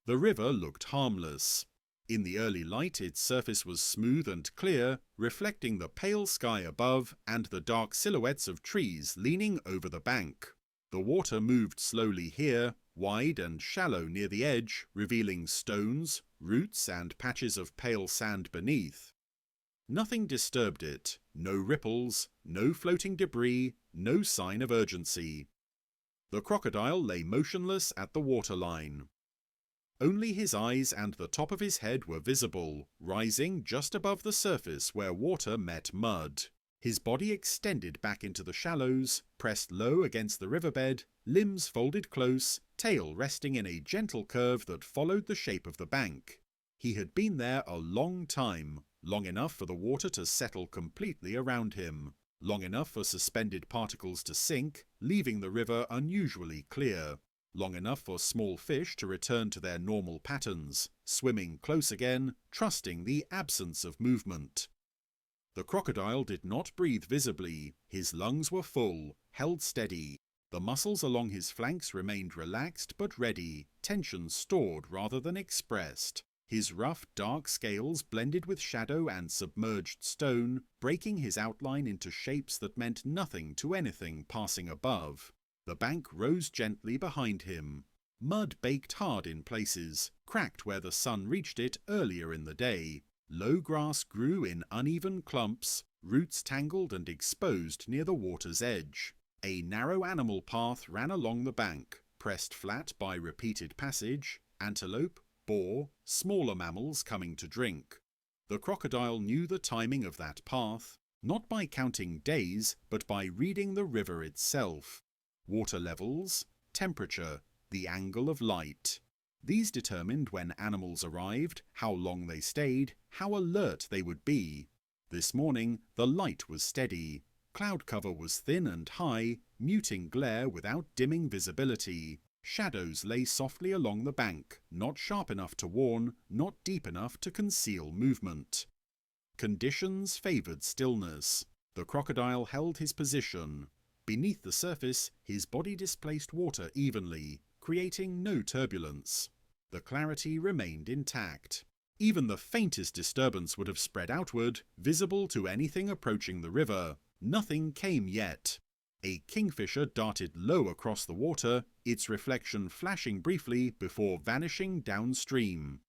The river looked harmless. In the early light, its surface was smooth and clear, reflecting the pale sky above and the dark silhouettes of trees leaning over the bank. The water moved slowly here, wide and shallow near the edge, revealing stones, roots, and patches of pale sand beneath. Nothing disturbed it, no ripples, no floating debris, no sign of urgency. The crocodile lay motionless at the waterline. Only his eyes and the top of his head were visible, rising just above the surface where water met mud. His body extended back into the shallows, pressed low against the riverbed, limbs folded close, tail resting in a gentle curve that followed the shape of the bank. He had been there a long time, long enough for the water to settle completely around him, long enough for suspended particles to sink, leaving the river unusually clear. Long enough for small fish to return to their normal patterns, swimming close again, trusting the absence of movement. The crocodile did not breathe visibly. His lungs were full, held steady. The muscles along his flanks remained relaxed but ready, tension stored rather than expressed. His rough, dark scales blended with shadow and submerged stone, breaking his outline into shapes that meant nothing to anything passing above. The bank rose gently behind him. Mud baked hard in places, cracked where the sun reached it earlier in the day. Low grass grew in uneven clumps, roots tangled and exposed near the water's edge. A narrow animal path ran along the bank, pressed flat by repeated passage, antelope, boar, smaller mammals coming to drink. The crocodile knew the timing of that path, not by counting days, but by reading the river itself. Water levels, temperature, the angle of light. These determined when animals arrived, how long they stayed, how alert they would be. This morning, the light was steady. Cloud cover was thin and high, muting glare without dimming visibility. Shadows lay softly along the bank, not sharp enough to warn, not deep enough to conceal movement. Conditions favored stillness. The crocodile held his position. Beneath the surface, his body displaced water evenly, creating no turbulence. The clarity remained intact. Even the faintest disturbance would have spread outward, visible to anything approaching the river. Nothing came yet. A kingfisher darted low across the water, its reflection flashing briefly before vanishing downstream.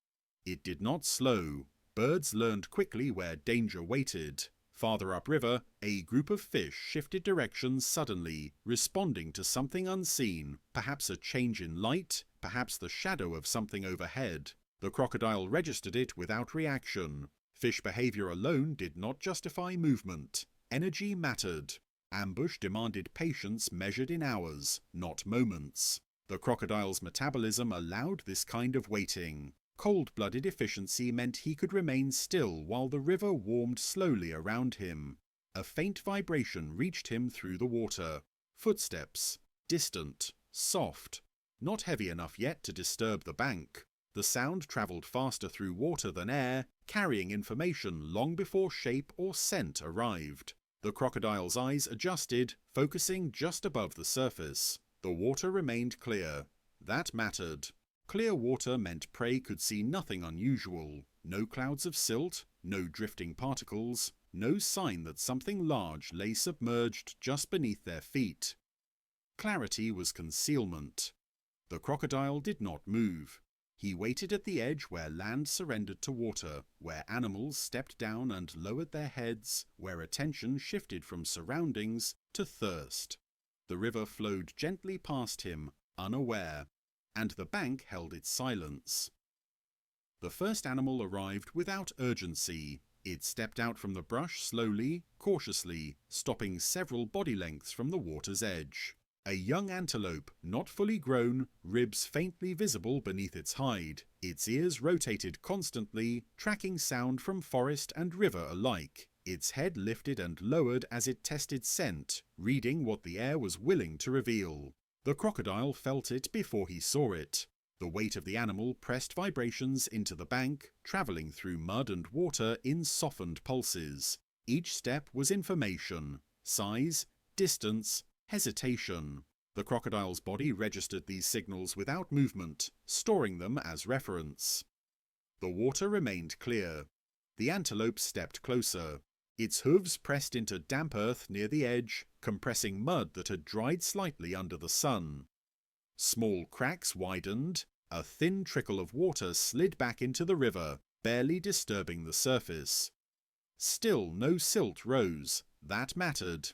It did not slow. Birds learned quickly where danger waited. Farther upriver, a group of fish shifted directions suddenly, responding to something unseen, perhaps a change in light, perhaps the shadow of something overhead. The crocodile registered it without reaction. Fish behavior alone did not justify movement. Energy mattered. Ambush demanded patience measured in hours, not moments. The crocodile's metabolism allowed this kind of waiting. Cold-blooded efficiency meant he could remain still while the river warmed slowly around him. A faint vibration reached him through the water. Footsteps. Distant. Soft. Not heavy enough yet to disturb the bank. The sound travelled faster through water than air, carrying information long before shape or scent arrived. The crocodile's eyes adjusted, focusing just above the surface. The water remained clear. That mattered. Clear water meant prey could see nothing unusual. No clouds of silt, no drifting particles, no sign that something large lay submerged just beneath their feet. Clarity was concealment. The crocodile did not move. He waited at the edge where land surrendered to water, where animals stepped down and lowered their heads, where attention shifted from surroundings to thirst. The river flowed gently past him, unaware, and the bank held its silence. The first animal arrived without urgency. It stepped out from the brush slowly, cautiously, stopping several body lengths from the water's edge. A young antelope, not fully grown, ribs faintly visible beneath its hide. Its ears rotated constantly, tracking sound from forest and river alike. Its head lifted and lowered as it tested scent, reading what the air was willing to reveal. The crocodile felt it before he saw it. The weight of the animal pressed vibrations into the bank, travelling through mud and water in softened pulses. Each step was information. Size, distance, hesitation. The crocodile's body registered these signals without movement, storing them as reference. The water remained clear. The antelope stepped closer. Its hooves pressed into damp earth near the edge, compressing mud that had dried slightly under the sun. Small cracks widened. A thin trickle of water slid back into the river, barely disturbing the surface. Still no silt rose. That mattered.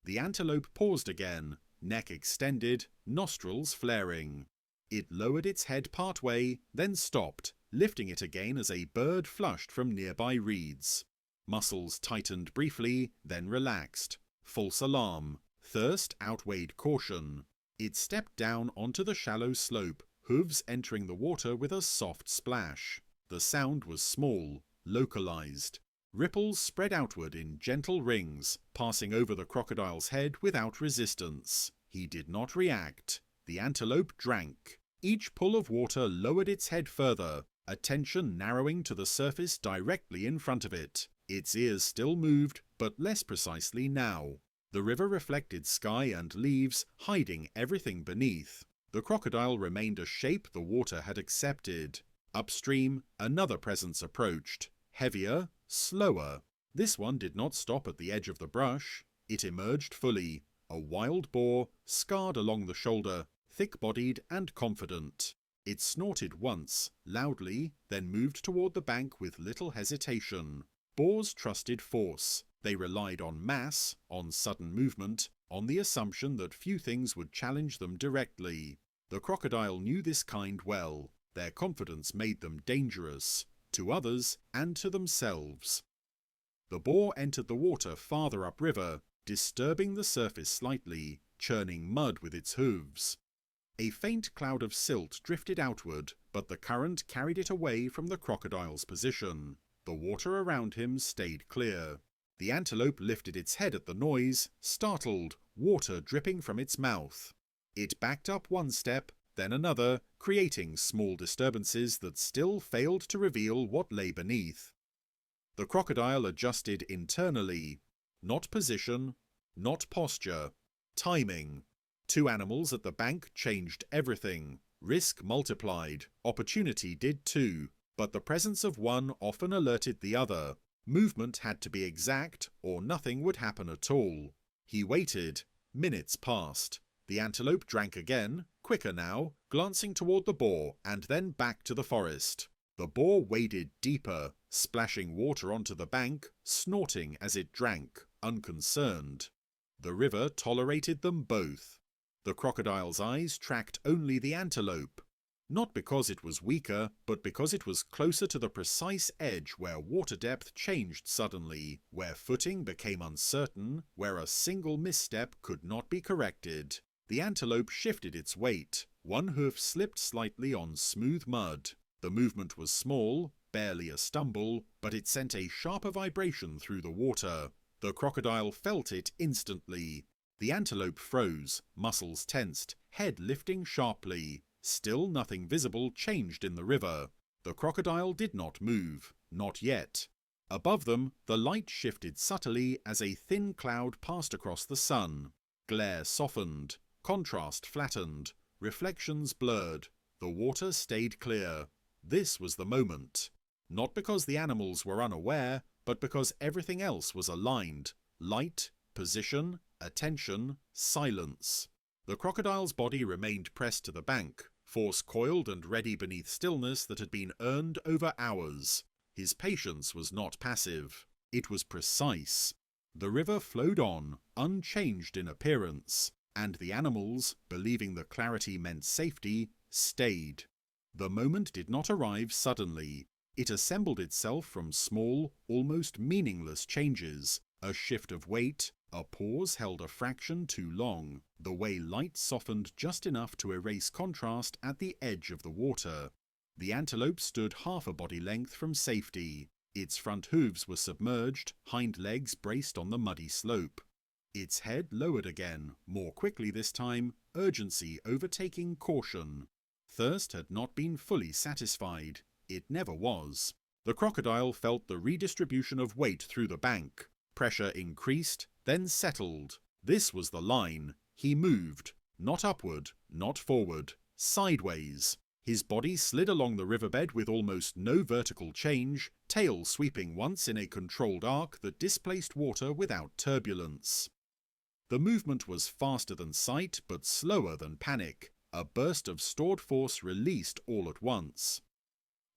The antelope paused again, neck extended, nostrils flaring. It lowered its head partway, then stopped, lifting it again as a bird flushed from nearby reeds. Muscles tightened briefly, then relaxed. False alarm. Thirst outweighed caution. It stepped down onto the shallow slope, hooves entering the water with a soft splash. The sound was small, localized. Ripples spread outward in gentle rings, passing over the crocodile's head without resistance. He did not react. The antelope drank. Each pull of water lowered its head further, attention narrowing to the surface directly in front of it. Its ears still moved, but less precisely now. The river reflected sky and leaves, hiding everything beneath. The crocodile remained a shape the water had accepted. Upstream, another presence approached. Heavier, slower. This one did not stop at the edge of the brush. It emerged fully. A wild boar, scarred along the shoulder, thick-bodied and confident. It snorted once, loudly, then moved toward the bank with little hesitation. Boars trusted force. They relied on mass, on sudden movement, on the assumption that few things would challenge them directly. The crocodile knew this kind well. Their confidence made them dangerous, to others and to themselves. The boar entered the water farther upriver, disturbing the surface slightly, churning mud with its hooves. A faint cloud of silt drifted outward, but the current carried it away from the crocodile's position. The water around him stayed clear. The antelope lifted its head at the noise, startled, water dripping from its mouth. It backed up one step, then another, creating small disturbances that still failed to reveal what lay beneath. The crocodile adjusted internally. Not position, not posture. Timing. Two animals at the bank changed everything. Risk multiplied. Opportunity did too. But the presence of one often alerted the other. Movement had to be exact, or nothing would happen at all. He waited. Minutes passed. The antelope drank again, quicker now, glancing toward the boar and then back to the forest. The boar waded deeper, splashing water onto the bank, snorting as it drank, unconcerned. The river tolerated them both. The crocodile's eyes tracked only the antelope. Not because it was weaker, but because it was closer to the precise edge where water depth changed suddenly, where footing became uncertain, where a single misstep could not be corrected. The antelope shifted its weight. One hoof slipped slightly on smooth mud. The movement was small, barely a stumble, but it sent a sharper vibration through the water. The crocodile felt it instantly. The antelope froze, muscles tensed, head lifting sharply. Still nothing visible changed in the river. The crocodile did not move, not yet. Above them, the light shifted subtly as a thin cloud passed across the sun. Glare softened, contrast flattened, reflections blurred. The water stayed clear. This was the moment. Not because the animals were unaware, but because everything else was aligned. Light, position, attention, silence. The crocodile's body remained pressed to the bank, force coiled and ready beneath stillness that had been earned over hours. His patience was not passive. It was precise. The river flowed on, unchanged in appearance, and the animals, believing the clarity meant safety, stayed. The moment did not arrive suddenly. It assembled itself from small, almost meaningless changes. A shift of weight, a pause held a fraction too long, the way light softened just enough to erase contrast at the edge of the water. The antelope stood half a body length from safety. Its front hooves were submerged, hind legs braced on the muddy slope. Its head lowered again, more quickly this time, urgency overtaking caution. Thirst had not been fully satisfied. It never was. The crocodile felt the redistribution of weight through the bank. Pressure increased, then settled. This was the line. He moved. not upward, not forward, sideways. His body slid along the riverbed with almost no vertical change, tail sweeping once in a controlled arc that displaced water without turbulence. The movement was faster than sight, but slower than panic, a burst of stored force released all at once.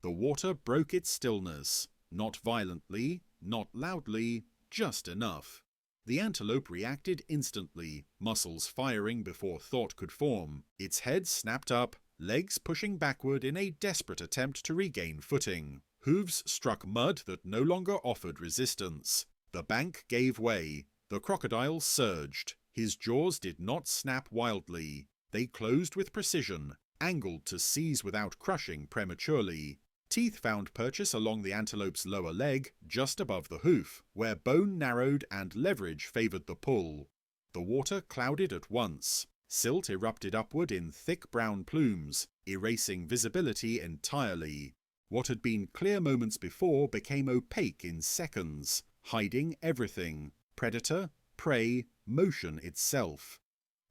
The water broke its stillness, not violently, not loudly, just enough. The antelope reacted instantly, muscles firing before thought could form. Its head snapped up, legs pushing backward in a desperate attempt to regain footing. Hooves struck mud that no longer offered resistance. The bank gave way. The crocodile surged. His jaws did not snap wildly. They closed with precision, angled to seize without crushing prematurely. Teeth found purchase along the antelope's lower leg, just above the hoof, where bone narrowed and leverage favoured the pull. The water clouded at once. Silt erupted upward in thick brown plumes, erasing visibility entirely. What had been clear moments before became opaque in seconds, hiding everything: predator, prey, motion itself.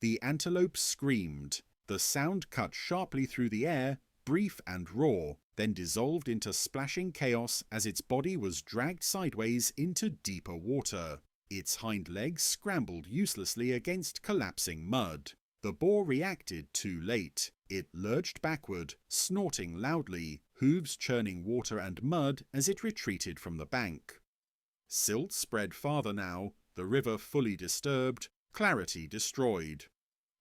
The antelope screamed. The sound cut sharply through the air, brief and raw, then dissolved into splashing chaos as its body was dragged sideways into deeper water. Its hind legs scrambled uselessly against collapsing mud. The boar reacted too late. It lurched backward, snorting loudly, hooves churning water and mud as it retreated from the bank. Silt spread farther now, the river fully disturbed, clarity destroyed.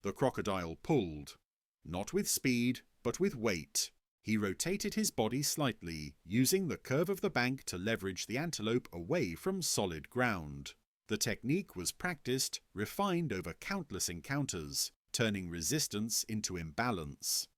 The crocodile pulled. Not with speed, but with weight. He rotated his body slightly, using the curve of the bank to leverage the antelope away from solid ground. The technique was practiced, refined over countless encounters, turning resistance into imbalance.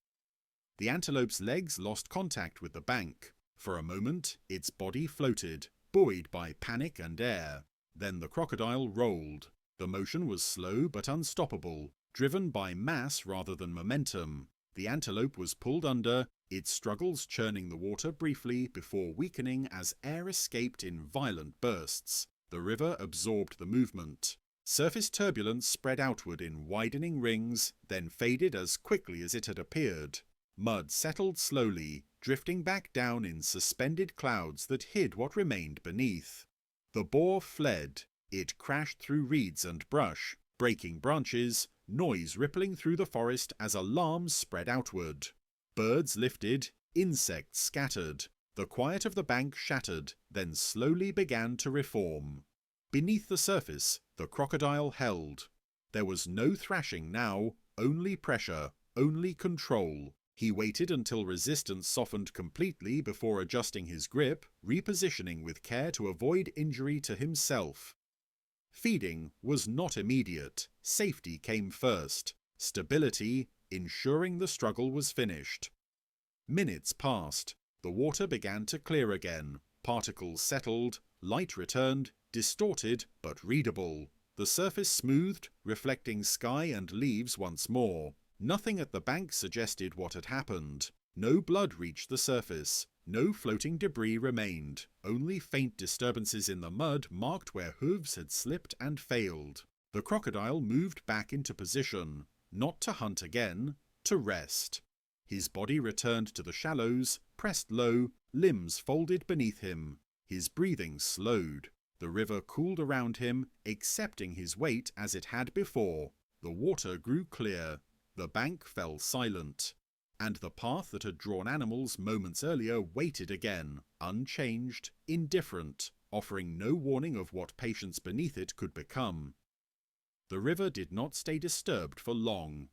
The antelope's legs lost contact with the bank. For a moment, its body floated, buoyed by panic and air. Then the crocodile rolled. The motion was slow but unstoppable, driven by mass rather than momentum. The antelope was pulled under, its struggles churning the water briefly before weakening as air escaped in violent bursts. The river absorbed the movement. Surface turbulence spread outward in widening rings, then faded as quickly as it had appeared. Mud settled slowly, drifting back down in suspended clouds that hid what remained beneath. The boar fled. It crashed through reeds and brush, breaking branches, noise rippling through the forest as alarms spread outward. Birds lifted, insects scattered. The quiet of the bank shattered, then slowly began to reform. Beneath the surface, the crocodile held. There was no thrashing now, only pressure, only control. He waited until resistance softened completely before adjusting his grip, repositioning with care to avoid injury to himself. Feeding was not immediate. Safety came first. Stability, ensuring the struggle was finished. Minutes passed. The water began to clear again. Particles settled, light returned, distorted but readable. The surface smoothed, reflecting sky and leaves once more. Nothing at the bank suggested what had happened. No blood reached the surface. No floating debris remained. Only faint disturbances in the mud marked where hooves had slipped and failed. The crocodile moved back into position, not to hunt again, to rest. His body returned to the shallows, pressed low, limbs folded beneath him. His breathing slowed. The river cooled around him, accepting his weight as it had before. The water grew clear. The bank fell silent. And the path that had drawn animals moments earlier waited again, unchanged, indifferent, offering no warning of what patience beneath it could become. The river did not stay disturbed for long.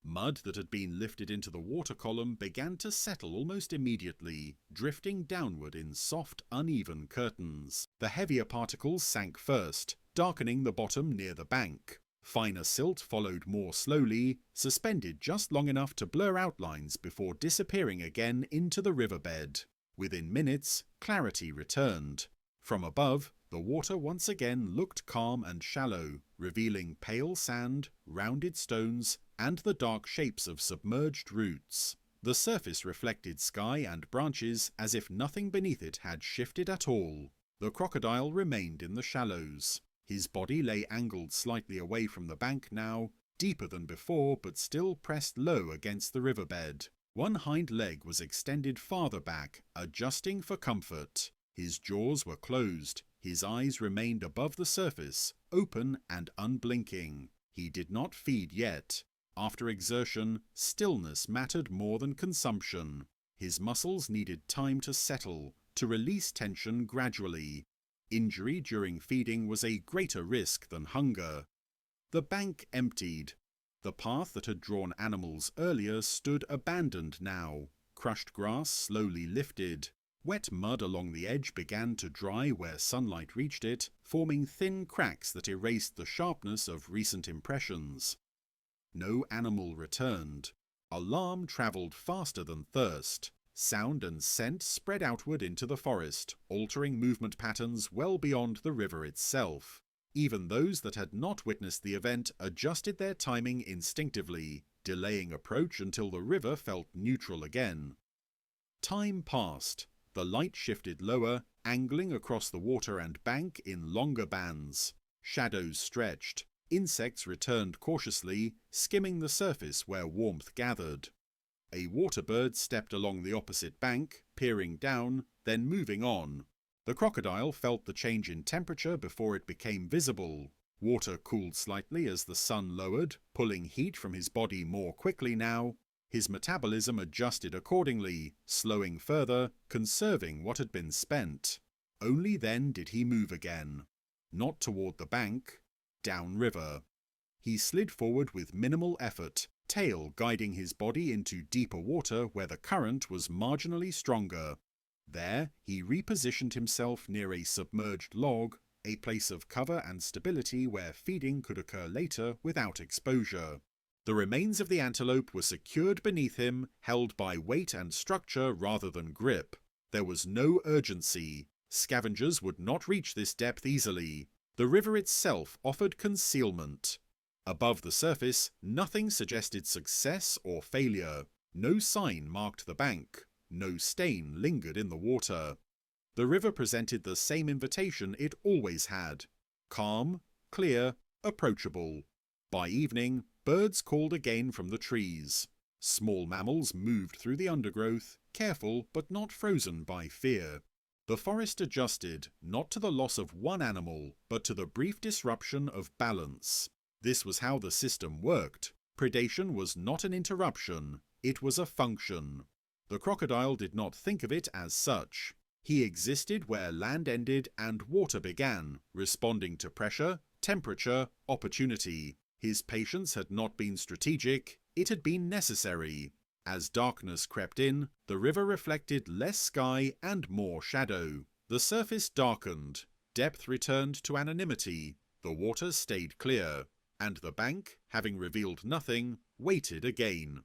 Mud that had been lifted into the water column began to settle almost immediately, drifting downward in soft, uneven curtains. The heavier particles sank first, darkening the bottom near the bank. Finer silt followed more slowly, suspended just long enough to blur outlines before disappearing again into the riverbed. Within minutes, clarity returned. From above, the water once again looked calm and shallow, revealing pale sand, rounded stones, and the dark shapes of submerged roots. The surface reflected sky and branches as if nothing beneath it had shifted at all. The crocodile remained in the shallows. His body lay angled slightly away from the bank now, deeper than before but still pressed low against the riverbed. One hind leg was extended farther back, adjusting for comfort. His jaws were closed. His eyes remained above the surface, open and unblinking. He did not feed yet. After exertion, stillness mattered more than consumption. His muscles needed time to settle, to release tension gradually. Injury during feeding was a greater risk than hunger. The bank emptied. The path that had drawn animals earlier stood abandoned now. Crushed grass slowly lifted. Wet mud along the edge began to dry where sunlight reached it, forming thin cracks that erased the sharpness of recent impressions. No animal returned. Alarm travelled faster than thirst. Sound and scent spread outward into the forest, altering movement patterns well beyond the river itself. Even those that had not witnessed the event adjusted their timing instinctively, delaying approach until the river felt neutral again. Time passed. The light shifted lower, angling across the water and bank in longer bands. Shadows stretched. Insects returned cautiously, skimming the surface where warmth gathered. A waterbird stepped along the opposite bank, peering down, then moving on. The crocodile felt the change in temperature before it became visible. Water cooled slightly as the sun lowered, pulling heat from his body more quickly now. His metabolism adjusted accordingly, slowing further, conserving what had been spent. Only then did he move again. Not toward the bank, downriver. He slid forward with minimal effort, tail guiding his body into deeper water where the current was marginally stronger. There, he repositioned himself near a submerged log, a place of cover and stability where feeding could occur later without exposure. The remains of the antelope were secured beneath him, held by weight and structure rather than grip. There was no urgency. Scavengers would not reach this depth easily. The river itself offered concealment. Above the surface, nothing suggested success or failure. No sign marked the bank. No stain lingered in the water. The river presented the same invitation it always had. Calm, clear, approachable. By evening, birds called again from the trees. Small mammals moved through the undergrowth, careful but not frozen by fear. The forest adjusted, not to the loss of one animal, but to the brief disruption of balance. This was how the system worked. Predation was not an interruption, it was a function. The crocodile did not think of it as such. He existed where land ended and water began, responding to pressure, temperature, opportunity. His patience had not been strategic, it had been necessary. As darkness crept in, the river reflected less sky and more shadow. The surface darkened, depth returned to anonymity, the water stayed clear, and the bank, having revealed nothing, waited again.